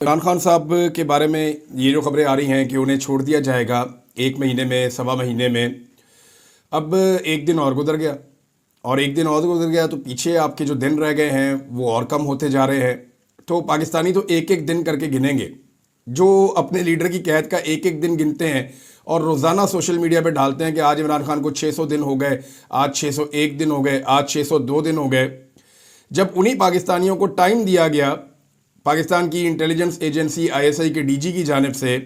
इमरान खान साहब के बारे में ये जो खबरें आ रही हैं कि उन्हें छोड़ दिया जाएगा 1 महीने में, सवा महीने में। अब एक दिन और गुजर गया और एक दिन और गुजर गया तो पीछे आपके जो दिन रह गए हैं वो और कम होते जा रहे हैं। तो पाकिस्तानी तो एक एक दिन करके गिनेंगे, जो अपने लीडर की कैद का एक एक दिन गिनते हैं और रोज़ाना सोशल मीडिया पे डालते हैं कि आज इमरान खान को 600 दिन हो गए, आज 601 दिन हो गए, आज 602 दिन हो गए। जब उन्हीं पाकिस्तानियों को टाइम दिया गया पाकिस्तान की इंटेलिजेंस एजेंसी आईएसआई के डीजी की जानिब से,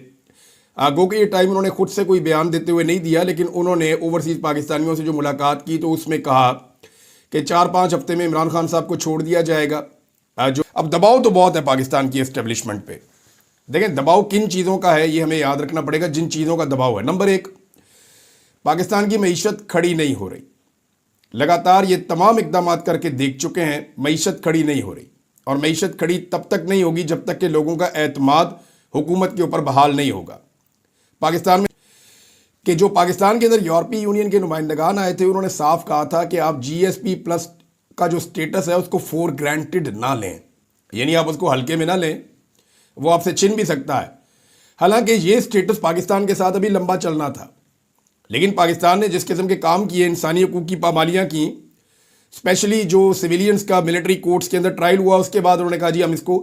गो कि ये टाइम उन्होंने खुद से कोई बयान देते हुए नहीं दिया, लेकिन उन्होंने ओवरसीज़ पाकिस्तानियों से जो मुलाकात की तो उसमें कहा कि 4-5 हफ्ते में इमरान खान साहब को छोड़ दिया जाएगा। जो अब दबाव तो बहुत है पाकिस्तान की एस्टेब्लिशमेंट पे। देखें दबाव किन चीज़ों का है ये हमें याद रखना पड़ेगा। जिन चीज़ों का दबाव है, नंबर 1, पाकिस्तान की मईशत खड़ी नहीं हो रही। लगातार ये तमाम इकदाम करके देख चुके हैं, मईशत खड़ी नहीं हो रही और मईशत खड़ी तब तक नहीं होगी जब तक कि लोगों का एतमाद हुकूमत के ऊपर बहाल नहीं होगा। पाकिस्तान में कि जो पाकिस्तान के अंदर यूरोपीय यूनियन के नुमाइंदगान आए थे उन्होंने साफ कहा था कि आप GSP+ का जो स्टेटस है उसको फॉर ग्रांटेड ना लें, यानी आप उसको हल्के में ना लें, वो आपसे छिन भी सकता है। हालांकि ये स्टेटस पाकिस्तान के साथ अभी लंबा चलना था, लेकिन पाकिस्तान ने जिस किस्म के काम किए, इंसानी हकूक़ की पामालियाँ की, स्पेशली जो सिविलियंस का मिलिट्री कोर्ट्स के अंदर ट्रायल हुआ, उसके बाद उन्होंने कहा जी हम इसको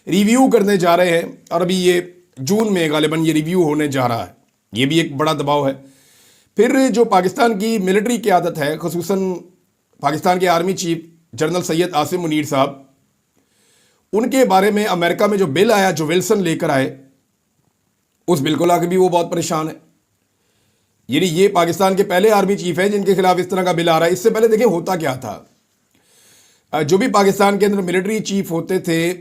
रिव्यू करने जा रहे हैं और अभी ये जून में गालिबन ये रिव्यू होने जा रहा है। ये भी एक बड़ा दबाव है। फिर जो पाकिस्तान की मिलिट्री क़यादत है, ख़ुसूसन पाकिस्तान के army chief general Syed Asim Munir साहब, उनके बारे में अमेरिका में जो बिल आया, जो विल्सन लेकर आए, उस बिल को लाकर भी वो बहुत परेशान है। यानी ये पाकिस्तान के पहले आर्मी चीफ हैं जिनके खिलाफ इस तरह का बिल आ रहा है। इससे पहले देखिए होता क्या था, जो भी पाकिस्तान के अंदर मिलिट्री चीफ होते थे,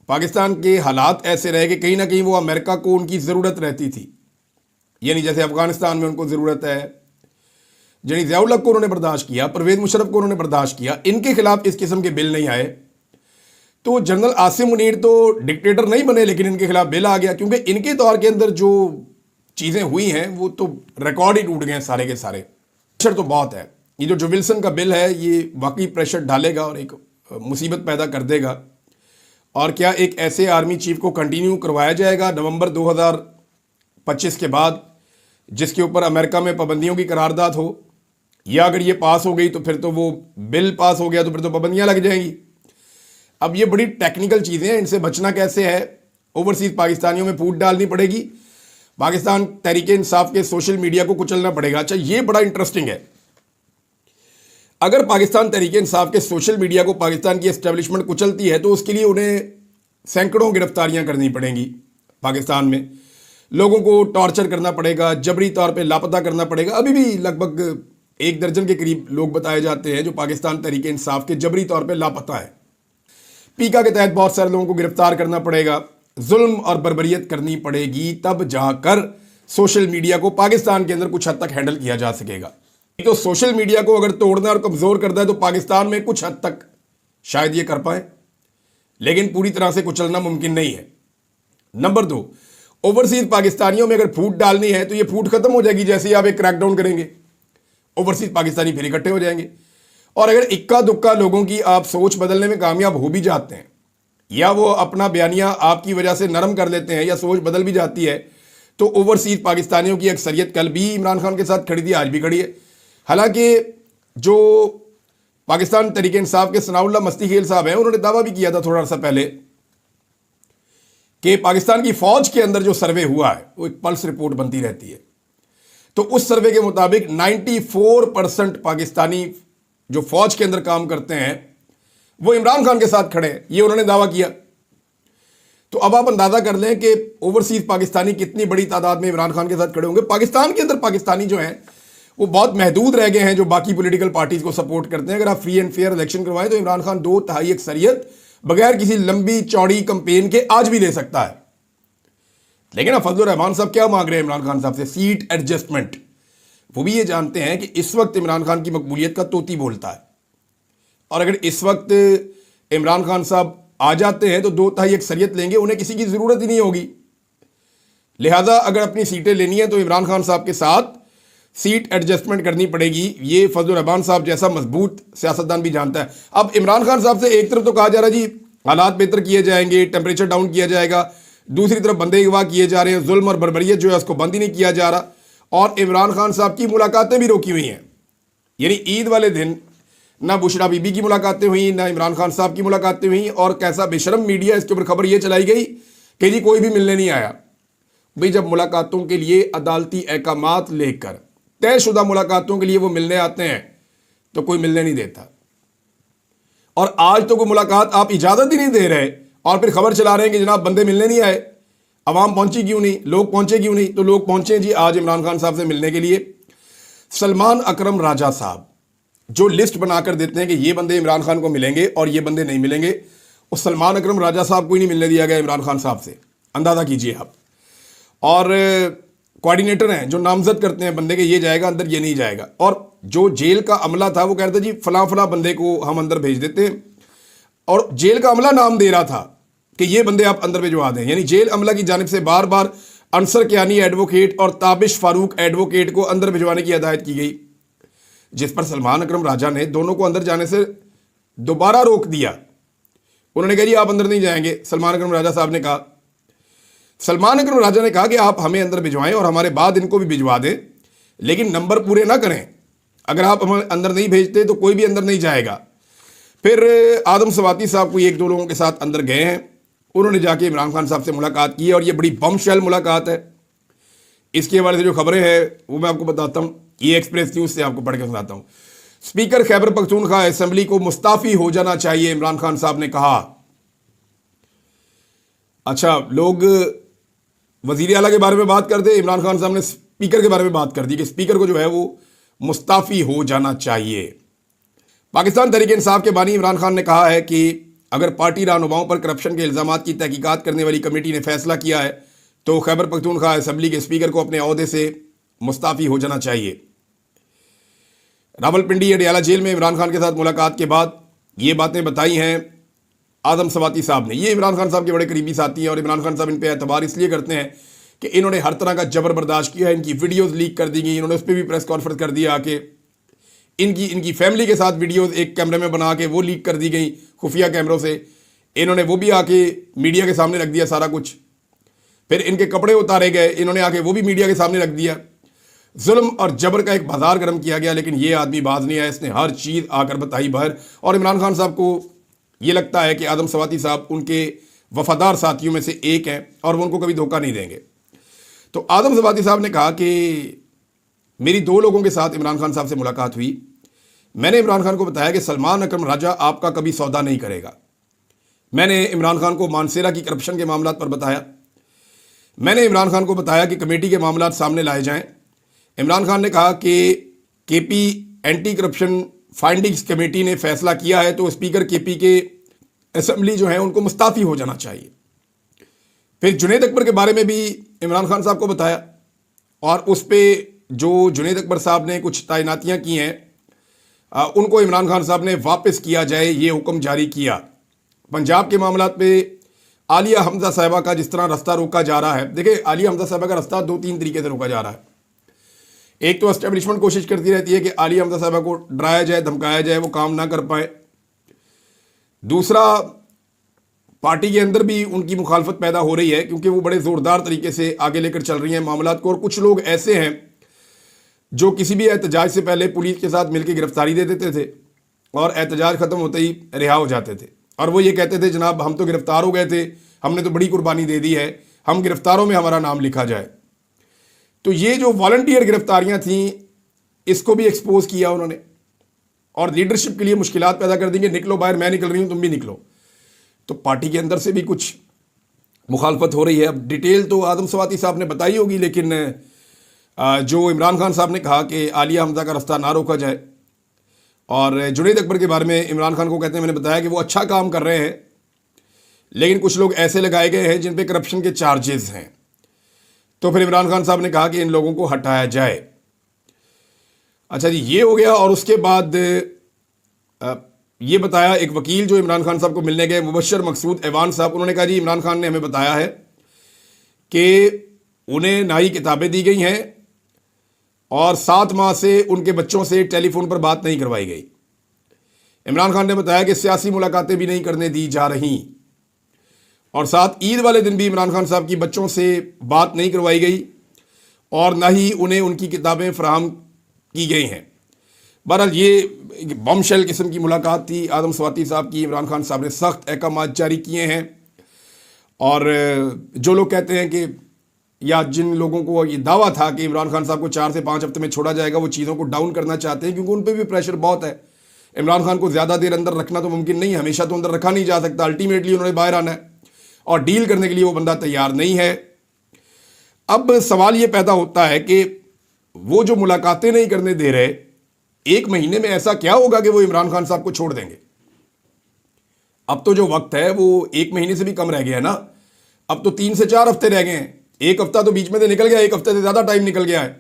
पाकिस्तान के हालात ऐसे रहे कि कहीं ना कहीं वो अमेरिका को उनकी ज़रूरत रहती थी। यानी जैसे अफगानिस्तान में उनको ज़रूरत है, यानी ज़िया-उल हक को उन्होंने बर्दाश्त किया, परवेज़ मुशर्रफ को उन्होंने बर्दाश्त किया, इनके खिलाफ इस किस्म के बिल नहीं आए। तो जनरल आसिम मुनीर तो डिक्टेटर नहीं बने, लेकिन इनके खिलाफ बिल आ गया क्योंकि इनके दौर के अंदर जो चीज़ें हुई हैं वो तो रिकॉर्ड ही टूट गए हैं सारे के सारे। प्रेशर तो बहुत है। ये जो विल्सन का बिल है ये वाकई प्रेशर डालेगा और एक मुसीबत पैदा कर देगा। और क्या एक ऐसे आर्मी चीफ को कंटिन्यू करवाया जाएगा नवंबर 2025 के बाद, जिसके ऊपर अमेरिका में पाबंदियों की करारदाद हो, या अगर ये पास हो गई तो फिर तो वो बिल पास हो गया तो फिर तो पाबंदियाँ लग जाएंगी। अब ये बड़ी टेक्निकल चीज़ें हैं, इनसे बचना कैसे है? ओवरसीज़ पाकिस्तानियों में फूट डालनी पड़ेगी, पाकिस्तान तहरीक इंसाफ के सोशल मीडिया को कुचलना पड़ेगा। अच्छा, ये बड़ा इंटरेस्टिंग है। अगर पाकिस्तान तहरीक इंसाफ के सोशल मीडिया को पाकिस्तान की एस्टेब्लिशमेंट कुचलती है तो उसके लिए उन्हें सैकड़ों गिरफ्तारियां करनी पड़ेंगी। पाकिस्तान में लोगों को टॉर्चर करना पड़ेगा, जबरी तौर पे लापता करना पड़ेगा। अभी भी लगभग 1 दर्जन के करीब लोग बताए जाते हैं जो पाकिस्तान तहरीक इंसाफ के जबरी तौर पर लापता है। पीका के तहत बहुत सारे लोगों को गिरफ्तार करना पड़ेगा, जुल्म और बर्बरियत करनी पड़ेगी, तब जाकर सोशल मीडिया को पाकिस्तान के अंदर कुछ हद तक हैंडल किया जा सकेगा। तो सोशल मीडिया को अगर तोड़ना और कमज़ोर करना है तो पाकिस्तान में कुछ हद तक शायद ये कर पाए, लेकिन पूरी तरह से कुचलना मुमकिन नहीं है। नंबर 2, ओवरसीज़ पाकिस्तानियों में अगर फूट डालनी है तो ये फूट खत्म हो जाएगी जैसे ही आप एक क्रैकडाउन करेंगे, ओवरसीज़ पाकिस्तानी फिर इकट्ठे हो जाएंगे। और अगर इक्का दुक्का लोगों की आप सोच बदलने में कामयाब हो भी जाते हैं, या वो अपना बयानिया आपकी वजह से नरम कर लेते हैं, या सोच बदल भी जाती है, तो ओवरसीज़ पाकिस्तानियों की अक्सरियत कल भी इमरान खान के साथ खड़ी थी, आज भी खड़ी है। हालांकि जो पाकिस्तान तहरीक इंसाफ के सनाउल्लाह मस्तीखेल साहब हैं, उन्होंने दावा भी किया था थोड़ा सा पहले कि पाकिस्तान की फौज के अंदर जो सर्वे हुआ है वो एक पल्स रिपोर्ट बनती रहती है, तो उस सर्वे के मुताबिक 94% पाकिस्तानी जो फौज के अंदर काम करते हैं वो इमरान खान के साथ खड़े हैं, ये उन्होंने दावा किया। तो अब आप अंदाजा कर लें कि ओवरसीज पाकिस्तानी कितनी बड़ी तादाद में इमरान खान के साथ खड़े होंगे। पाकिस्तान के अंदर पाकिस्तानी जो हैं वो बहुत महदूद रह गए हैं जो बाकी पॉलिटिकल पार्टीज को सपोर्ट करते हैं। अगर आप फ्री एंड फेयर इलेक्शन करवाएं तो इमरान खान 2/3 अक्सरियत बगैर किसी लंबी चौड़ी कंपेन के आज भी ले सकता है। लेकिन अब फजलुर रहमान साहब क्या मांग रहे हैं इमरान खान साहब से? Seat adjustment. वो भी ये जानते हैं कि इस वक्त इमरान खान की मकबूलियत का तोती बोलता है, और अगर इस वक्त इमरान खान साहब आ जाते हैं तो 2/3 अक्सरियत लेंगे, उन्हें किसी की ज़रूरत ही नहीं होगी। लिहाजा अगर अपनी सीटें लेनी है तो इमरान खान साहब के साथ सीट एडजस्टमेंट करनी पड़ेगी। ये फजलुर रहमान साहब जैसा मजबूत सियासतदान भी जानता है। अब इमरान खान साहब से एक तरफ तो कहा जा रहा है जी हालात बेहतर किए जाएंगे, टेम्परेचर डाउन किया जाएगा। दूसरी तरफ बंदे अगवा किए जा रहे हैं, जुल्म और बर्बरियत जो है उसको बंद ही नहीं किया जा रहा, और इमरान खान साहब की मुलाकातें भी रोकी हुई हैं। यानी ईद वाले दिन ना बुशरा बीबी की मुलाकातें हुई, ना इमरान खान साहब की मुलाकातें हुई, और कैसा बेशरम मीडिया इसके ऊपर खबर ये चलाई गई कि जी कोई भी मिलने नहीं आया। भाई जब मुलाकातों के लिए अदालती अहकामात लेकर तयशुदा मुलाकातों के लिए वो मिलने आते हैं तो कोई मिलने नहीं देता, और आज तो कोई मुलाकात आप इजाज़त ही नहीं दे रहे और फिर खबर चला रहे हैं कि जनाब बंदे मिलने नहीं आए। अवाम पहुंची क्यों नहीं, लोग पहुंचे क्यों नहीं? तो लोग पहुंचे जी आज इमरान खान साहब से मिलने के लिए। सलमान अकरम राजा साहब जो लिस्ट बनाकर देते हैं कि ये बंदे इमरान खान को मिलेंगे और ये बंदे नहीं मिलेंगे, उस सलमान अकरम राजा साहब को ही नहीं मिलने दिया गया इमरान खान साहब से, अंदाज़ा कीजिए आप। और कोऑर्डिनेटर हैं जो नामजद करते हैं बंदे के, ये जाएगा अंदर, ये नहीं जाएगा। और जो जेल का अमला था वो कह रहा था जी फलां फलां बंदे को हम अंदर भेज देते हैं, और जेल का अमला नाम दे रहा था कि ये बंदे आप अंदर भिजवा दें। यानी जेल अमला की जानिब से बार बार अंसर कियानी एडवोकेट और ताबिश फारूक एडवोकेट को अंदर भिजवाने की हिदायत की गई, जिस पर सलमान अकरम राजा ने दोनों को अंदर जाने से दोबारा रोक दिया। उन्होंने कहा जी आप अंदर नहीं जाएंगे। सलमान अकरम राजा साहब ने कहा, सलमान अकरम राजा ने कहा कि आप हमें अंदर भिजवाएं और हमारे बाद इनको भी भिजवा दें, लेकिन नंबर पूरे ना करें। अगर आप हमें अंदर नहीं भेजते तो कोई भी अंदर नहीं जाएगा। फिर आदम सवाती साहब कोई एक दो लोगों के साथ अंदर गए हैं, उन्होंने जाके इमरान खान साहब से मुलाकात की, और ये बड़ी बमशेल मुलाकात है। इसके हवाले से जो खबरें हैं वो मैं आपको बताता हूँ, ये एक्सप्रेस न्यूज़ से आपको पढ़ के सुनाता हूँ। स्पीकर खैबर पख्तूनख्वा असेंबली को मुस्ताफ़ी हो जाना चाहिए, इमरान खान साहब ने कहा। अच्छा, लोग वज़ीर आला के बारे में बात करते, इमरान खान साहब ने स्पीकर के बारे में बात कर दी कि स्पीकर को जो है वो मुस्ताफ़ी हो जाना चाहिए। पाकिस्तान तहरीक इंसाफ के बानी इमरान खान ने कहा है कि अगर पार्टी रहनुमाओं पर करप्शन के इल्ज़ामात की तहकीकात करने वाली कमेटी ने फैसला किया है तो खैबर पख्तूनख्वा असेंबली के स्पीकर को अपने ओहदे से मुस्ताफ़ी हो जाना चाहिए। रावलपिंडी अडियाला जेल में इमरान खान के साथ मुलाकात के बाद ये बातें बताई हैं आदम सवाती साहब ने। ये इमरान खान साहब के बड़े करीबी साथी हैं, और इमरान खान साहब इन पर एतबार इसलिए करते हैं कि इन्होंने हर तरह का जबर बर्दाश्त किया है। इनकी वीडियोज़ लीक कर दी गई, इन्होंने उस पर भी प्रेस कॉन्फ्रेंस कर दिया आके। इनकी फैमिली के साथ वीडियोज़ एक कैमरे में बना के वो लीक कर दी गई खुफिया कैमरों से, इन्होंने वो भी आके मीडिया के सामने रख दिया सारा कुछ। फिर इनके कपड़े उतारे गए, इन्होंने आके वो भी मीडिया के सामने रख दिया। जुल्म और जबर का एक बाजार गर्म किया गया, लेकिन ये आदमी बाज नहीं आया, इसने हर चीज़ आकर बताई बाहर। और इमरान खान साहब को ये लगता है कि आदम सवाती साहब उनके वफादार साथियों में से एक हैं और वो उनको कभी धोखा नहीं देंगे। तो आदम सवाती साहब ने कहा कि मेरी दो लोगों के साथ इमरान खान साहब से मुलाकात हुई। मैंने इमरान खान को बताया कि सलमान अकरम राजा आपका कभी सौदा नहीं करेगा। मैंने इमरान खान को मानसेरा की करप्शन के मामला पर बताया। मैंने इमरान खान को बताया कि कमेटी के मामला सामने लाए जाएं। इमरान खान ने कहा कि KP anti corruption findings committee ने फैसला किया है तो स्पीकर केपी के असेंबली जो है उनको मुस्ताफ़ी हो जाना चाहिए। फिर जुनैद अकबर के बारे में भी इमरान खान साहब को बताया, और उस पर जो जुनैद अकबर साहब ने कुछ तैनातियाँ की हैं उनको इमरान खान साहब ने वापस किया जाए, ये हुक्म जारी किया। पंजाब के मामला पे आलिया हमजा साहिबा का जिस तरह रास्ता रोका जा रहा है, देखिए आलिया हमजा साहिबा का रास्ता दो तीन तरीके से रोका जा रहा है। एक तो एस्टेब्लिशमेंट कोशिश करती रहती है कि आलिया हमजा साहिबा को डराया जाए, धमकाया जाए, वो काम ना कर पाए। दूसरा, पार्टी के अंदर भी उनकी मुखालफत पैदा हो रही है क्योंकि वो बड़े ज़ोरदार तरीके से आगे लेकर चल रही हैं मामला को। और कुछ लोग ऐसे हैं जो किसी भी एहतजाज से पहले पुलिस के साथ मिलकर गिरफ्तारी दे देते थे और एहतजाज ख़त्म होते ही रिहा हो जाते थे, और वो ये कहते थे जनाब हम तो गिरफ्तार हो गए थे, हमने तो बड़ी कुर्बानी दे दी है, हम गिरफ्तारों में हमारा नाम लिखा जाए। तो ये जो वॉलंटियर गिरफ्तारियां थीं इसको भी एक्सपोज किया उन्होंने, और लीडरशिप के लिए मुश्किलात पैदा कर देंगे, निकलो बाहर, मैं निकल रही हूँ तुम भी निकलो। तो पार्टी के अंदर से भी कुछ मुखालफत हो रही है। अब डिटेल तो आदम सवाती साहब ने बताई होगी, लेकिन जो इमरान खान साहब ने कहा कि आलिया हमजा का रास्ता ना रोका जाए, और जुनैद अकबर के बारे में इमरान खान को कहते हैं, मैंने बताया कि वो अच्छा काम कर रहे हैं, लेकिन कुछ लोग ऐसे लगाए गए हैं जिन पे करप्शन के चार्जेस हैं। तो फिर इमरान खान साहब ने कहा कि इन लोगों को हटाया जाए। अच्छा जी, ये हो गया। और उसके बाद ये बताया एक वकील जो इमरान खान साहब को मिलने गए, मुबशर मकसूद ऐवान साहब, उन्होंने कहा जी इमरान खान ने हमें बताया है कि उन्हें ना ही किताबें दी गई हैं और 7 माह से उनके बच्चों से टेलीफोन पर बात नहीं करवाई गई। इमरान खान ने बताया कि सियासी मुलाकातें भी नहीं करने दी जा रही, और साथ ईद वाले दिन भी इमरान खान साहब की बच्चों से बात नहीं करवाई गई और ना ही उन्हें उनकी किताबें फराहम की गई हैं। बहरहाल ये बॉम्बशेल किस्म की मुलाकात थी आदम स्वाति साहब की। इमरान खान साहब ने सख्त अहकाम जारी किए हैं, और जो लोग कहते हैं कि, या जिन लोगों को ये दावा था कि इमरान खान साहब को 4 से 5 हफ्ते में छोड़ा जाएगा, वो चीज़ों को डाउन करना चाहते हैं, क्योंकि उन पर भी प्रेशर बहुत है। इमरान खान को ज़्यादा देर अंदर रखना तो मुमकिन नहीं है, हमेशा तो अंदर रखा नहीं जा सकता। अल्टीमेटली उन्होंने बाहर आना है, और डील करने के लिए वो बंदा तैयार नहीं है। अब सवाल ये पैदा होता है कि वो जो मुलाकातें नहीं करने दे रहे, 1 महीने में ऐसा क्या होगा कि वो इमरान खान साहब को छोड़ देंगे? अब तो जो वक्त है वो 1 महीने से भी कम रह गया है ना। अब तो 3 से 4 हफ्ते रह गए हैं। 1 हफ्ता तो बीच में से निकल गया, 1 हफ्ते से ज़्यादा टाइम निकल गया है।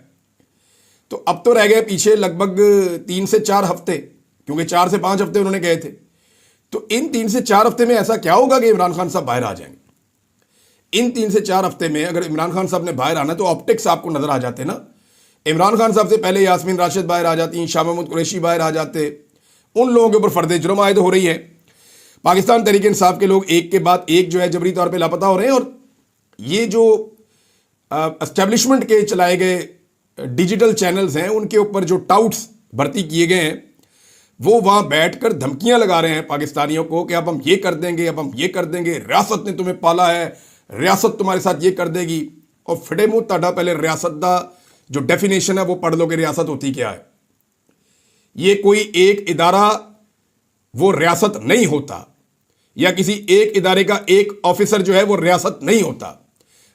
तो अब तो रह गए पीछे लगभग 3 से 4 हफ्ते, क्योंकि 4 से 5 हफ्ते उन्होंने गए थे। तो इन 3 से 4 हफ्ते में ऐसा क्या होगा कि इमरान खान साहब बाहर आ जाएंगे? इन 3 से 4 हफ्ते में अगर इमरान खान साहब ने बाहर आना, तो ऑप्टिक्स आपको नजर आ जाते ना। इमरान खान साहब से पहले यास्मीन राशिद बाहर आ जाती, शाह महमूद कुरैशी बाहर आ जाते, उन लोगों के ऊपर फर्द जुर्म आयद हो रही है। पाकिस्तान तहरीक इंसाफ के लोग एक के बाद एक जो है जबरी तौर पे लापता हो रहे हैं, और ये जो एस्टेब्लिशमेंट के चलाए गए डिजिटल चैनल्स हैं, उनके ऊपर जो टाउट्स भर्ती किए गए हैं, वो वहाँ बैठकर धमकियां लगा रहे हैं पाकिस्तानियों को कि अब हम ये कर देंगे, अब हम ये कर देंगे, रियासत ने तुम्हें पाला है, रियासत तुम्हारे साथ ये कर देगी। और फिटे मुंह ताड़ा, पहले रियासत का जो डेफिनेशन है वो पढ़ लो कि रियासत होती क्या है। ये कोई एक इदारा वो रियासत नहीं होता, या किसी एक इदारे का एक ऑफिसर जो है वो रियासत नहीं होता।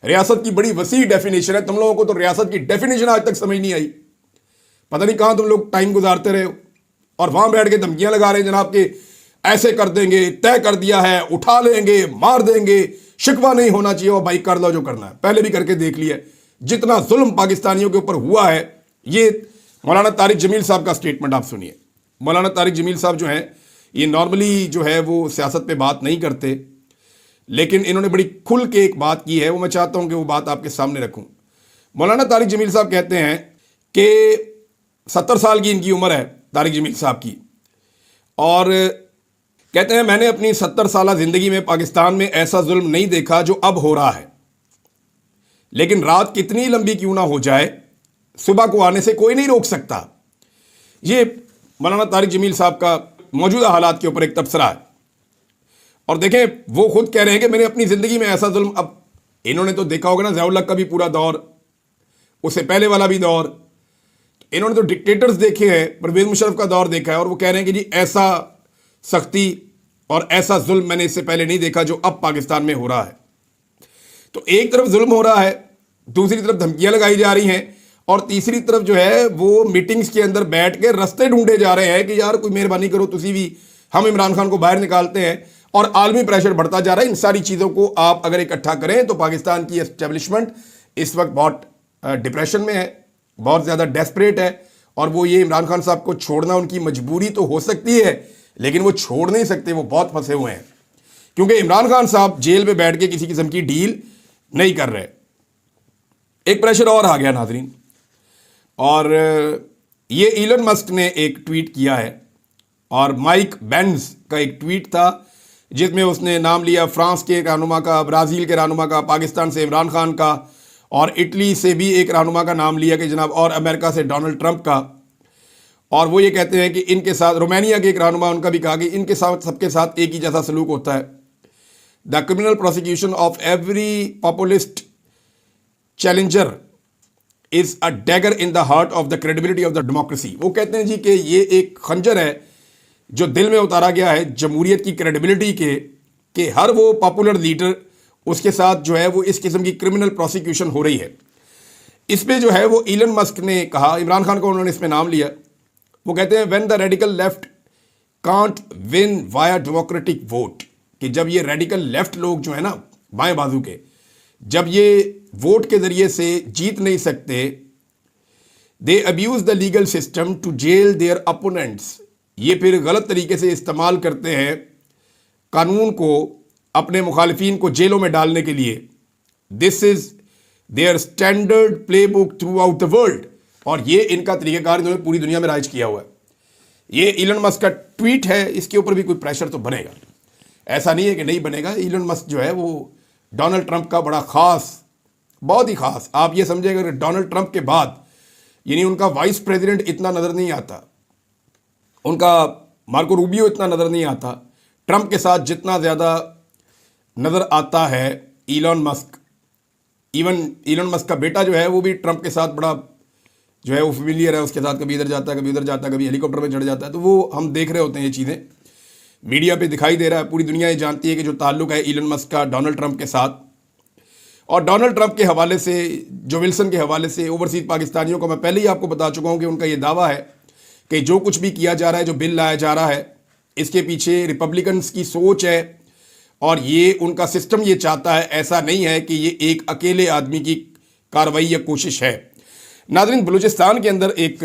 रियासत की बड़ी वसी डेफिनेशन है। तुम लोगों को तो रियासत की डेफिनेशन आज तक समझ नहीं आई। पता नहीं कहां तुम लोग टाइम गुजारते रहे हो, और वहां बैठ के धमकियां लगा रहे हैं जनाब के ऐसे कर देंगे, तय कर दिया है, उठा लेंगे, मार देंगे, शिकवा नहीं होना चाहिए, और भाई कर लो जो करना है। पहले भी करके देख लिया जितना जुल्म पाकिस्तानियों के ऊपर हुआ है। ये मौलाना तारिक जमील साहब का स्टेटमेंट आप सुनिए। मौलाना तारिक जमील साहब जो हैं, ये नॉर्मली जो है वो सियासत पे बात नहीं करते, लेकिन इन्होंने बड़ी खुल के एक बात की है, वो मैं चाहता हूं कि वो बात आपके सामने रखूं। मौलाना तारिक जमील साहब कहते हैं कि 70 साल की इनकी उम्र है तारिक जमील साहब की, और कहते हैं मैंने अपनी 70 साला जिंदगी में पाकिस्तान में ऐसा जुल्म नहीं देखा जो अब हो रहा है, लेकिन रात कितनी लंबी क्यों ना हो जाए, सुबह को आने से कोई नहीं रोक सकता। ये मौलाना तारिक जमील साहब का मौजूदा हालात के ऊपर एक तबसरा है। और देखें, वो खुद कह रहे हैं कि मैंने अपनी जिंदगी में ऐसा जुल्म, अब इन्होंने तो देखा होगा ना ज़ियाउल हक का भी पूरा दौर, उससे पहले वाला भी दौर, इन्होंने तो डिक्टेटर्स देखे हैं, परवेज मुशर्रफ का दौर देखा है, और वो कह रहे हैं कि जी ऐसा सख्ती और ऐसा जुल्म मैंने इससे पहले नहीं देखा जो अब पाकिस्तान में हो रहा है। तो एक तरफ जुल्म हो रहा है, दूसरी तरफ धमकियां लगाई जा रही हैं, और तीसरी तरफ जो है वो मीटिंग्स के अंदर बैठ के रास्ते ढूंढे जा रहे हैं कि यार कोई मेहरबानी करो, तुसी भी, हम इमरान खान को बाहर निकालते हैं, और आलमी प्रेशर बढ़ता जा रहा है। इन सारी चीज़ों को आप अगर इकट्ठा करें तो पाकिस्तान की एस्टेब्लिशमेंट इस वक्त बहुत डिप्रेशन में है, बहुत ज़्यादा डेस्परेट है, और वो ये इमरान खान साहब को छोड़ना उनकी मजबूरी तो हो सकती है, लेकिन वो छोड़ नहीं सकते, वो बहुत फंसे हुए हैं, क्योंकि इमरान खान साहब जेल में बैठ के किसी किस्म की डील नहीं कर रहे। एक प्रेशर और आ गया नाजरीन, और ये इलन मस्क ने एक ट्वीट किया है, और माइक बेंज का एक ट्वीट था जिसमें उसने नाम लिया फ्रांस के एक रहनुमा का, ब्राज़ील के रहनुमा का, पाकिस्तान से इमरान खान का, और इटली से भी एक रहनुमा का नाम लिया कि जनाब, और अमेरिका से डोनाल्ड ट्रंप का। और वो ये कहते हैं कि इनके साथ, रोमानिया के एक रहनुमा, उनका भी कहा कि इनके साथ सबके साथ एक ही जैसा सलूक होता है। The criminal prosecution of every populist challenger is a dagger in the heart of the credibility of the democracy. वो कहते हैं जी कि ये एक खंजर है जो दिल में उतारा गया है जमहूरियत की क्रेडिबिलिटी के, कि हर वो पॉपुलर लीडर, उसके साथ जो है वो इस किस्म की क्रिमिनल प्रोसिक्यूशन हो रही है। इस पे जो है वो इलन मस्क ने कहा, इमरान खान को उन्होंने इसमें नाम लिया। वो कहते हैं when the radical left can't win via democratic vote, कि जब ये रेडिकल लेफ्ट लोग जो है ना बाएं बाजू के, जब ये वोट के जरिए से जीत नहीं सकते, they abuse the legal system to jail their opponents, ये फिर गलत तरीके से इस्तेमाल करते हैं कानून को अपने मुखालिफिन को जेलों में डालने के लिए। This is their standard play book through out the world, और ये इनका तरीक़ाकार इन्होंने पूरी दुनिया में राइज किया हुआ है। ये इलन मस्क का ट्वीट है, इसके ऊपर भी कोई प्रेशर तो बनेगा, ऐसा नहीं है कि नहीं बनेगा। इलन मस्क जो है वो डोनाल्ड ट्रंप का बड़ा खास, बहुत ही खास, आप ये समझिएगा कि डोनाल्ड ट्रंप के बाद यानी उनका वाइस प्रेसिडेंट इतना नज़र नहीं आता, उनका मार्को रूबियो इतना नज़र नहीं आता, ट्रंप के साथ जितना ज़्यादा नज़र आता है Elon Musk. Even Elon Musk का बेटा जो है वो भी ट्रंप के साथ बड़ा जो है वो फेमिलियर है, उसके साथ कभी इधर जाता है, कभी उधर जाता है, कभी हेलीकॉप्टर में चढ़ जाता है। तो वो हम देख रहे होते हैं, ये चीज़ें मीडिया पे दिखाई दे रहा है, पूरी दुनिया ये जानती है कि जो ताल्लुक है इलन मस्क का डोनाल्ड ट्रंप के साथ। और डोनाल्ड ट्रंप के हवाले से, जो विल्सन के हवाले से ओवरसीज पाकिस्तानियों को मैं पहले ही आपको बता चुका हूँ कि उनका ये दावा है कि जो कुछ भी किया जा रहा है, जो बिल लाया जा रहा है, इसके पीछे रिपब्लिकन्स की सोच है और ये उनका सिस्टम ये चाहता है, ऐसा नहीं है कि ये एक अकेले आदमी की कार्रवाई या कोशिश है। नाज़रीन, बलूचिस्तान के अंदर एक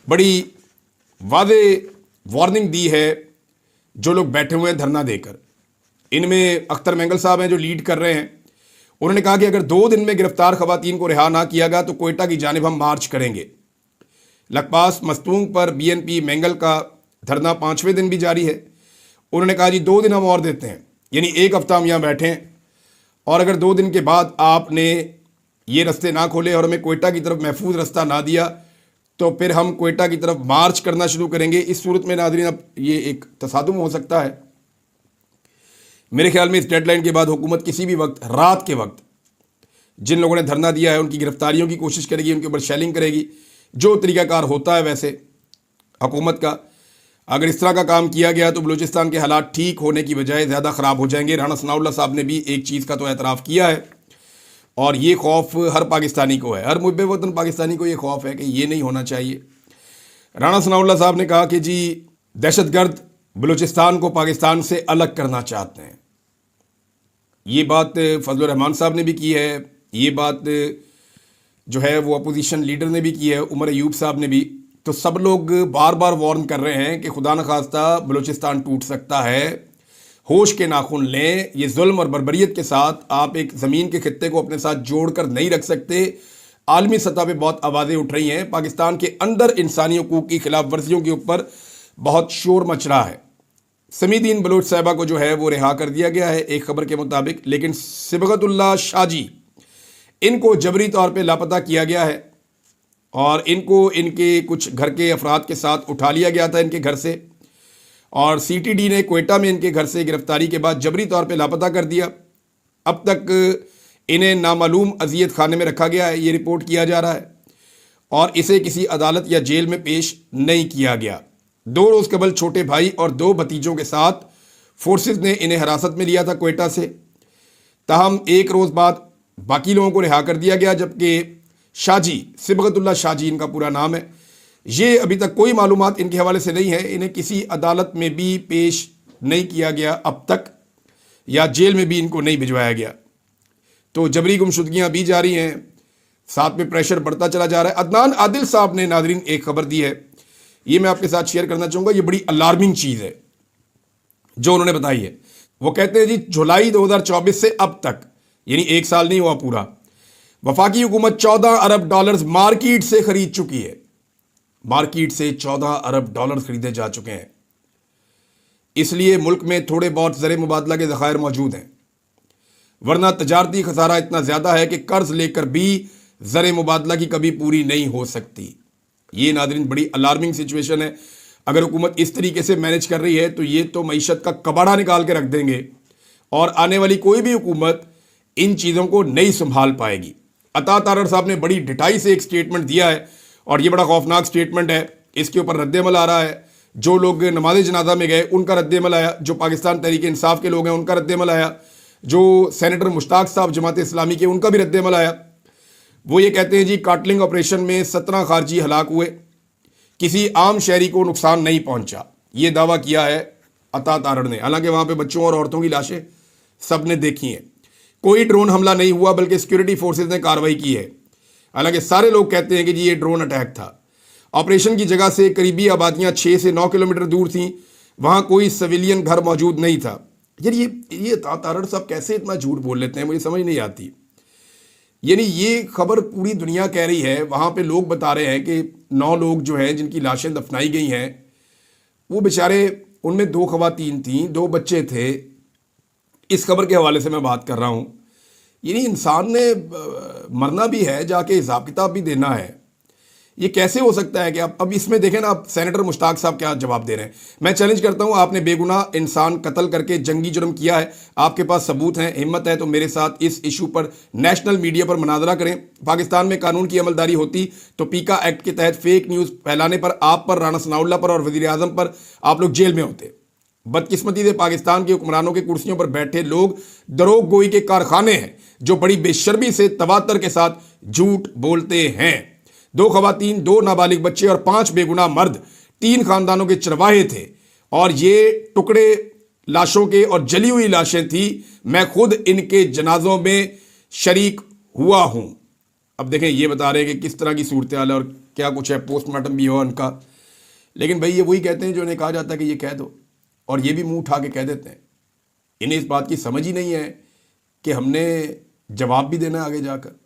बड़ी वादे वार्निंग दी है जो लोग बैठे हुए हैं धरना देकर। इनमें अख्तर मेंगल साहब हैं जो लीड कर रहे हैं। उन्होंने कहा कि अगर 2 दिन में गिरफ्तार खवातीन को रिहा ना किया गया तो कोयटा की जानिब हम मार्च करेंगे। लखपास मस्तूंग पर बीएनपी मेंगल का धरना 5वें दिन भी जारी है। उन्होंने कहा जी 2 दिन हम और देते हैं, यानी 1 हफ्ता हम यहाँ बैठें और अगर 2 दिन के बाद आपने ये रास्ते ना खोले और हमें कोयटा की तरफ महफूज रास्ता ना दिया तो फिर हम कोयटा की तरफ मार्च करना शुरू करेंगे। इस सूरत में नाज़रीन अब ये एक तसादुम हो सकता है। मेरे ख्याल में इस डेडलाइन के बाद हुकूमत किसी भी वक्त, रात के वक्त, जिन लोगों ने धरना दिया है उनकी गिरफ्तारियों की कोशिश करेगी, उनके ऊपर शेलिंग करेगी, जो तरीकाकार होता है वैसे हुकूमत का। अगर इस तरह का काम किया गया तो बलूचिस्तान के हालात ठीक होने की बजाय ज़्यादा ख़राब हो जाएंगे। राणा सनाउल्लाह साहब ने भी एक चीज़ का तो एतराफ़ किया है और ये खौफ हर पाकिस्तानी को है, हर मुहब्बे वतन पाकिस्तानी को ये खौफ है कि ये नहीं होना चाहिए। राणा सनाउल्लाह साहब ने कहा कि जी दहशतगर्द बलूचिस्तान को पाकिस्तान से अलग करना चाहते हैं। ये बात फजलुर रहमान साहब ने भी की है, ये बात जो है वो अपोजिशन लीडर ने भी की है, उमर अयूब साहब ने भी। तो सब लोग बार बार वार्न कर रहे हैं कि खुदा न खास्ता बलूचिस्तान टूट सकता है, होश के नाखून लें। ये जुल्म और बर्बरियत के साथ आप एक ज़मीन के खित्ते को अपने साथ जोड़कर नहीं रख सकते। आलमी सतह पे बहुत आवाज़ें उठ रही हैं, पाकिस्तान के अंदर इंसानी हकूक़ की खिलाफ वर्जियों के ऊपर बहुत शोर मच रहा है। समीदीन बलोच साहिबा को जो है वो रिहा कर दिया गया है एक खबर के मुताबिक, लेकिन सिबगतुल्लाह शाजी इनको जबरी तौर पे लापता किया गया है और इनको इनके कुछ घर के अफराद के साथ उठा लिया गया था इनके घर से और सीटीडी ने कोयटा में इनके घर से गिरफ्तारी के बाद जबरी तौर पे लापता कर दिया। अब तक इन्हें नामालूम अजियत खाने में रखा गया है, ये रिपोर्ट किया जा रहा है और इसे किसी अदालत या जेल में पेश नहीं किया गया। 2 रोज़ कबल छोटे भाई और 2 भतीजों के साथ फोर्सेस ने इन्हें हिरासत में लिया था कोयटा से। ताहम 1 रोज़ बाद बाकी लोगों को रिहा कर दिया गया, जबकि शाजी, सिबगतुल्लाह शाजी इनका पूरा नाम है, ये अभी तक कोई मालूमात इनके हवाले से नहीं है। इन्हें किसी अदालत में भी पेश नहीं किया गया अब तक, या जेल में भी इनको नहीं भिजवाया गया। तो जबरी गुमशुदगियाँ भी जारी हैं, साथ में प्रेशर बढ़ता चला जा रहा है। अदनान आदिल साहब ने नाजरीन एक खबर दी है, ये मैं आपके साथ शेयर करना चाहूँगा। ये बड़ी अलार्मिंग चीज़ है जो उन्होंने बताई है। वो कहते हैं जी जुलाई 2024 से अब तक, यानी 1 साल नहीं हुआ पूरा, वफाकी हुकूमत 14 अरब डॉलर्स मार्केट से खरीद चुकी है। मार्केट से 14 अरब डॉलर खरीदे जा चुके हैं। इसलिए मुल्क में थोड़े बहुत ज़र मुबादला के ज़खायर मौजूद हैं, वरना तजारती खसारा इतना ज़्यादा है कि कर्ज लेकर भी ज़र मुबादला की कभी पूरी नहीं हो सकती। ये नादरीन बड़ी अलार्मिंग सिचुएशन है। अगर हुकूमत इस तरीके से मैनेज कर रही है तो ये तो मईशत का कबाड़ा निकाल के रख देंगे और आने वाली कोई भी हुकूमत इन चीज़ों को नहीं संभाल पाएगी। अता तारड़ साहब ने बड़ी डिटाई से एक स्टेटमेंट दिया है और ये बड़ा खौफनाक स्टेटमेंट है। इसके ऊपर रद्देमल आ रहा है। जो लोग नमाज जनाजा में गए उनका रद्देमल आया, जो पाकिस्तान तहरीक इंसाफ के लोग हैं उनका रद्देमल आया, जो सेनेटर मुश्ताक साहब जमात इस्लामी के उनका भी रद्देमल आया। वो ये कहते हैं जी काटलिंग ऑपरेशन में 17 खारजी हलाक हुए, किसी आम शहरी को नुकसान नहीं पहुंचा। ये दावा किया है अता तारड़ ने। हालांकि वहाँ पे बच्चों और औरतों की लाशें सब ने देखी हैं। कोई ड्रोन हमला नहीं हुआ बल्कि सिक्योरिटी फोर्सेज ने कार्रवाई की है। हालांकि सारे लोग कहते हैं कि जी ये ड्रोन अटैक था। ऑपरेशन की जगह से करीबी आबादियाँ 6 से 9 किलोमीटर दूर थीं, वहाँ कोई सिविलियन घर मौजूद नहीं था। यार ये अता तारड़ साहब कैसे इतना झूठ बोल लेते हैं, मुझे समझ नहीं आती। यानी ये खबर पूरी दुनिया कह रही है, वहाँ पे लोग बता रहे हैं कि 9 लोग जो हैं जिनकी लाशें दफनाई गई हैं वो बेचारे, उनमें 2 खवातीन थीं, 2 बच्चे थे। इस खबर के हवाले से मैं बात कर रहा हूँ। यानी इंसान ने मरना भी है, जाके हिसाब किताब भी देना है। ये कैसे हो सकता है कि आप अब इसमें देखें ना, आप सेनेटर मुश्ताक साहब क्या जवाब दे रहे हैं। मैं चैलेंज करता हूं, आपने बेगुनाह इंसान कत्ल करके जंगी जुर्म किया है, आपके पास सबूत हैं, हिम्मत है तो मेरे साथ इस इशू पर नेशनल मीडिया पर मुनाजरा करें। पाकिस्तान में कानून की अमलदारी होती तो पीका एक्ट के तहत फेक न्यूज़ फैलाने पर, आप पर, राना सनाउल्लाह पर और वज़ीर आज़म पर आप लोग जेल में होते। बदकिस्मती से पाकिस्तान के हुक्मरानों के कुर्सियों पर बैठे लोग दरोग गोई के कारखाने हैं जो बड़ी बेशर्मी से तवातर के साथ झूठ बोलते हैं। 2 खवातीन, 2 नाबालिग बच्चे और 5 बेगुनाह मर्द 3 खानदानों के चरवाहे थे और ये टुकड़े लाशों के और जली हुई लाशें थी। मैं खुद इनके जनाजों में शरीक हुआ हूं। अब देखें, ये बता रहे हैं कि किस तरह की सूरत हाल है और क्या कुछ है, पोस्टमार्टम भी हो उनका। लेकिन भाई ये वही कहते हैं जो इन्हें कहा जाता है कि ये कह दो, और ये भी मुंह उठा के कह देते हैं। इन्हें इस बात की समझ ही नहीं है कि हमने जवाब भी देना है आगे जाकर।